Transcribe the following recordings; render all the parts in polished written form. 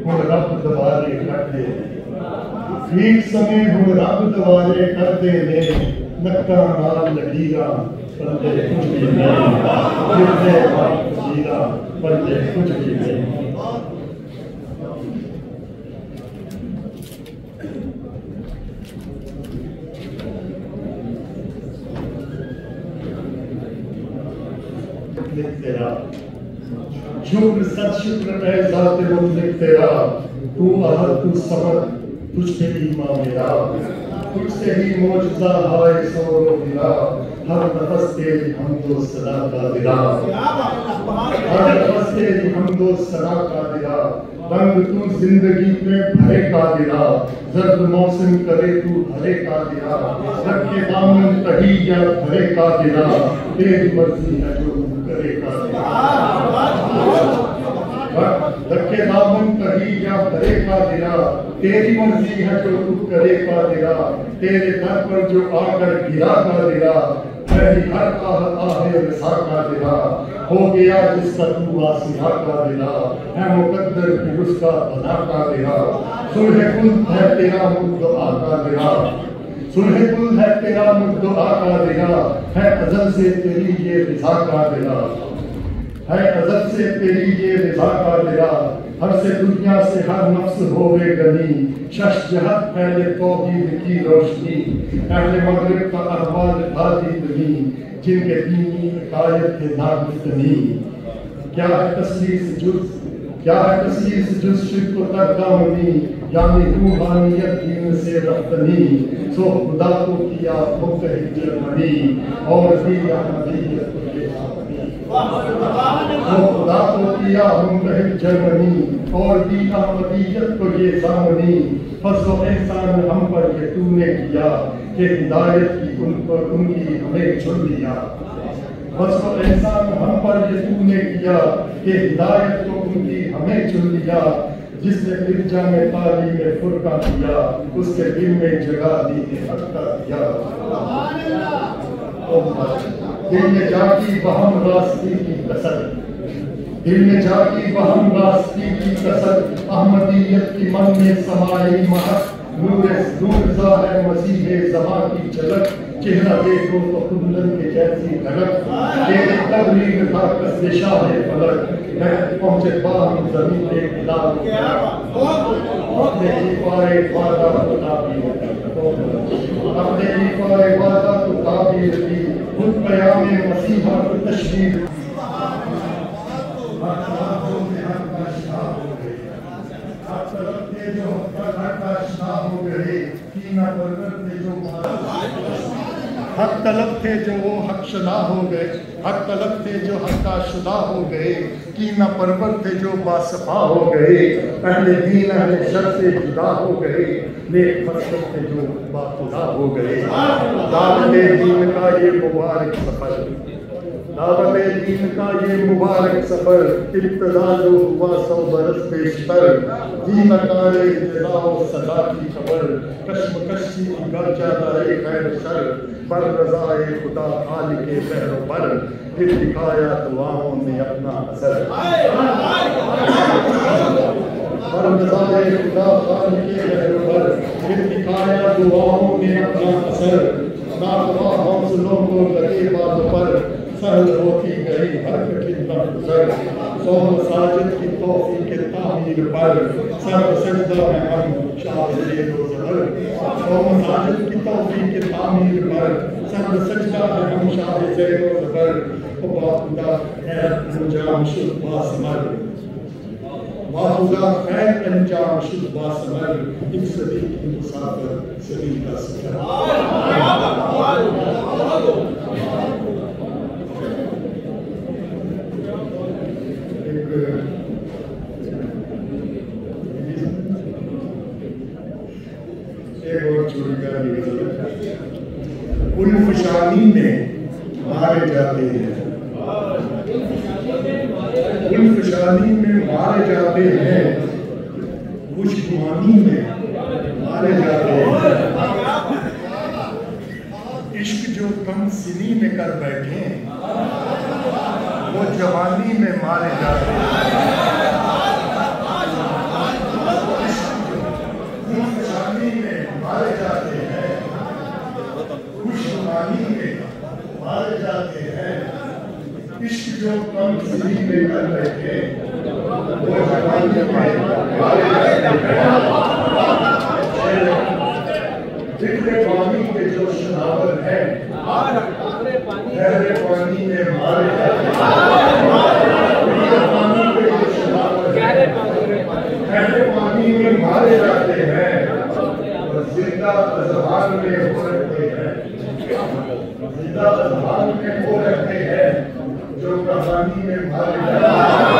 ہن رب دوارے کرتے ٹھیک سمے ہن رب دوارے کرتے نے نکاں نال لکیراں بندے کچھ بھی نہیں جلدے لکیراں بندے کچھ بھی نہیں تیرا شکر سچ شکر اے ذات مطلق تیرا تو احد تو صمد تجھ پہ ایمان میرا تجھ سے ہی معجزہ ہائے سور و دلا ہر نفس تیری حمد و ثنا کا دلا ہر نفس تیری حمد و ثنا کا دلا رنگ تو زندگی میں بھرے کا دلا زرد موسم کرے تو بھرے کا دلا رکھے دامن تہی یا بھرے کا دلا تیری مرضی ہے جو کرے کا دلا رکھے دامن کہیں یا بھرے کا دلا تیری مرضی ہے جو تو کرے کا دلا تیرے در پر جو آ کر گرا کا دلا میری ہر آہ رسا کا دلا ہو گیا جس کا تو آسیہ کا دلا ہے مقدر کہ اس کا بنا کا دلا صلح کل ہے تیرا مدعا کا دلا صلح کل ہے تیرا مدعا کا دلا ہے ازل سے تیری یہ رضا کا دلا ہے ازل سے تیری یہ رضا کا دلا ہر سے دنیا سے ہر نفس ہوئے گنی شش جہت پہلے توحید کی روشنی اہل مغرب کا احوال بھاتی دنی جن کے دینی عقائد کے ناگفتنی کیا ہے تصویر سے جز شرک و تردامنی یعنی روحانیت دین سے رفتنی سو خدا کو کیا مختلف جرمنی اور بھی احمدیت کو یہ خدا کو کیا مختلف جرمنی اور بھی احمدیت کو یہ ضامنی فضل و احسان ہم پر یہ تو نے کیا کہ ہدایت کی ان کی ہمیں چن لیا فضل و احسان ہم پر یہ تو نے کیا کہ ہدایت کو ان کی ہمیں چن لیا جس نے ارجا میں تعلیم فرقہ دیا اس کے دل میں جگہ دی حق کا دیا دل میں جاگی بہم راستی کی کسر دل میں جاگی بہم راستی کی کسر احمدیت کی من میں سمائی مہک نور ظاہر مسیح زماں کی جھلک چہرہ دیکھو تو کندن کے جیسی دھڑک تیرے تبلیغ تھا قصد شاہ فلک مہد پہنچے باہم زمین پہ بلال اپنے ایفائے وعدہ کو تعبیر اپنے ایفائے وعدہ کو تعبیر کی خود قیام مسیحہ کو تشریف حق طلب تھے جو وہ حق شدہ ہو گئے حق طلب تھے جو حق کا شدہ ہو گئے کینہ پرور تھے جو باصفا ہو گئے اہل دین اہل شر سے جدا ہو گئے نیک مسلک تھے جو باخدا ہو گئے دعوت دین کا یہ مبارک سفر دعوت دین کا یہ مبارک سفر ابتدا جو ہوا 100 برس پیشتر دین کارے ابتدا و صدا کی خبر کشمکشی گر جادہ خیر شر پر رضائے خدا خالق بحر و بر پھر دکھایا دعاؤں نے اپنا اثر پر رضائے خدا خالق بحر و بر پھر دکھایا دعاؤں نے اپنا اثر ناخواہ حوصلوں کو لگے بازو پر سہل ہوتی گئی ہر کتنا گزر 100 مساجد کی توفیق تعمیر پر سر سجدہ ہے ہم شاہ زید و زبر 100 مساجد کی توفیق تعمیر پر سر سجدہ ہے ہم شاہ زید و زبر خدا خیر انجام شد باسمر خدا خیر انجام شد باسمر ایک صدی کی مسافر صدی کا سفر الفشانی میں مارے جاتے ہیں الفشانی میں مارے جاتے ہیں خوشگوانی میں مارے جاتے ہیں عشق جو کم سنی میں کر بیٹھے وہ جوانی میں مارے جاتے ہیں چل رہے تھے وہ جوانی میں مارے جاتے ہیں. جتنے پانی کے جو شناور ہیں گہرے پانی میں مارے جاتے ہیں. پانی کے جو شناور ہیں گہرے پانی میں مارے جاتے ہیں اور زندہ اذہان میں ہو رہتے ہیں. زندہ اذہان میں ہو رہتے ہیں جو کہانی میں مارے جاتے ہیں.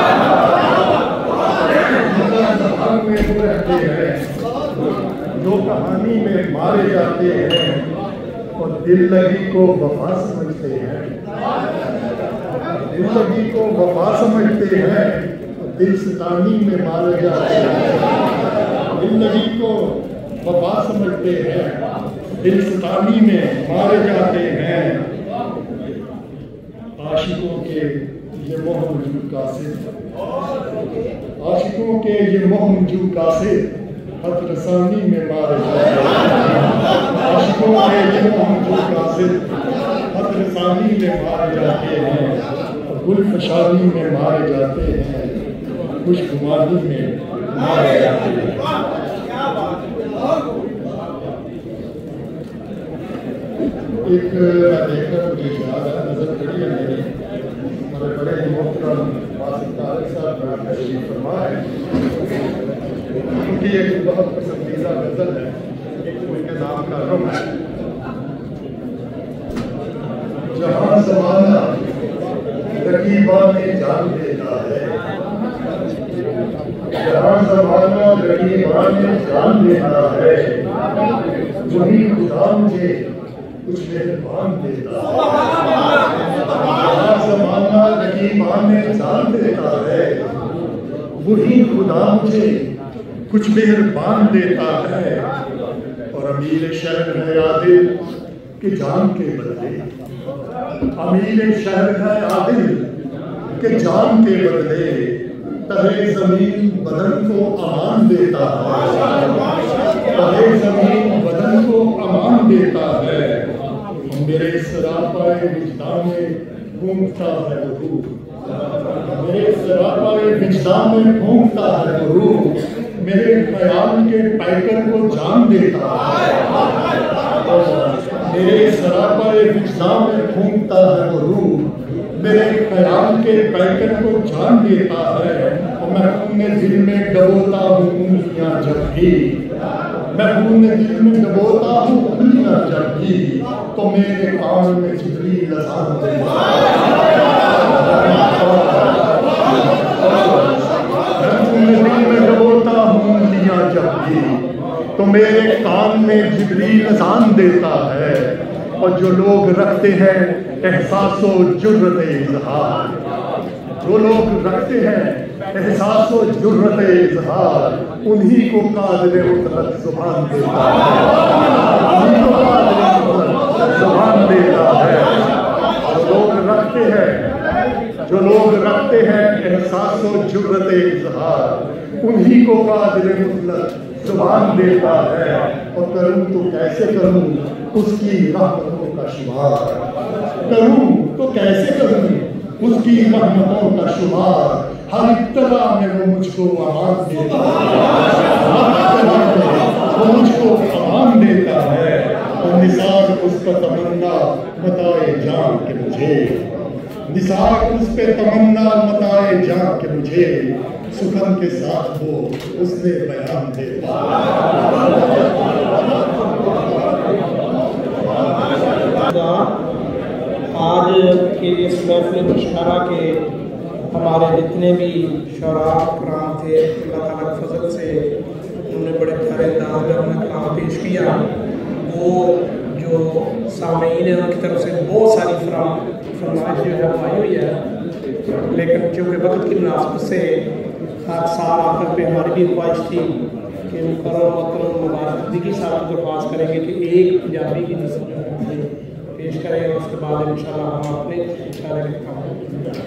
زندہ اذہان میں ہو رہتے ہیں جو کہانی میں مارے جاتے ہیں اور دل لگی کو وفا سمجھتے ہیں. دل لگی کو وفا سمجھتے ہیں اور دل ستانی میں مارے جاتے ہیں. دل لگی کو وفا سمجھتے ہیں دل ستانی میں مارے جاتے ہیں. عاشقوں کے یہ موہنجو قاصد عاشقوں کے یہ موہنجو قاصد حد رسانی میں مارے جاتے ہیں. عاشقوں کے یہ موہنجو قاصد حد رسانی میں مارے جاتے ہیں اور گل فشانی میں مارے جاتے ہیں خوش گمانی میں مارے جاتے ہیں. ایک دیکھ کر مجھے یاد ہے نظر پڑی ہے میری ہمارے بڑے محترم واصف طارق صاحب تشریف فرما ہے. ان کی ایک بہت پسندیدہ غزل ہے ان کے نام کا رم ہے. جہاں زمانہ رقیبہ میں جان دیتا ہے جہاں زمانہ رقیبہ میں جان دیتا ہے وہی خدا مجھے کچھ مہربان دیتا ہے. جہاں زمانہ رقیبہ میں جان دیتا ہے وہی خدا مجھے کچھ مہربان دیتا ہے. اور امیر شہر ہے عادل کہ جان کے بدلے امیر شہر ہے عادل کہ جان کے بدلے تہے زمین بدن کو امان دیتا ہے. تہے زمین بدن کو امان دیتا ہے. میرے سراپائے وجدان میں گھومتا ہے وہ روح میرے سراپائے وجدان میں گھومتا ہے وہ روح میرے خیال کے پیکر کو جان دیتا ہے. میرے سراپائے وجدان میں گھومتا ہے وہ روح میرے خیال کے پیکر کو جان دیتا ہے. اور میں اپنے دل میں ڈبوتا ہوں انگلیاں جب بھی میں اپنے دل میں ڈبوتا ہوں انگلیاں جب بھی تو میرے کان میں جبریل اذان دیتا ہے. میں اپنے دل میں ڈبوتا ہوں انگلیاں جب بھی تو میرے کان میں جبریل اذان دیتا ہے. اور جو لوگ رکھتے ہیں احساس و جرت اظہار جو لوگ رکھتے ہیں احساس و جرت اظہار انہی کو قادر مطلق زبان دیتا ہے. انہی کو قادر مطلق زبان دیتا ہے. جو لوگ رکھتے ہیں احساس و جرت اظہار انہی کو قادر مطلق زبان دیتا ہے. اور کروں تو کیسے کروں اس کی رحمتوں کا شمار کروں تو کیسے کروں اس کی رحمتوں کا شمار. ہر ابتلا میں وہ مجھ کو امان دیتا ہے. ہر ابتلا میں وہ مجھ کو امان دیتا ہے. اور نثار اس پر تمنا بتائے جان کہ مجھے نثار اس پہ تمنا بتائے جان کہ مجھے سخن کے ساتھ وہ اس نے بیان دیتا ہے. آج کے اس محفل مشاعرہ کے ہمارے جتنے بھی شعراء کرام تھے اللہ تعالیٰ کے فضل سے انہوں نے بڑے پیارے انداز میں اپنا کلام پیش کیا. وہ جو سامعین ہیں ان کی طرف سے بہت ساری فرمائش جو ہے آئی ہوئی ہے لیکن چونکہ وقت کی مناسبت سے ہر سال آخر پہ ہماری بھی خواہش تھی کہ مکرم مبارک کے ساتھ درخواست کریں گے کہ ایک پنجابی کی نسل پیش کریں اور اس کے بعد انشاءاللہ ہم اپنے اشارے کے کام کریں.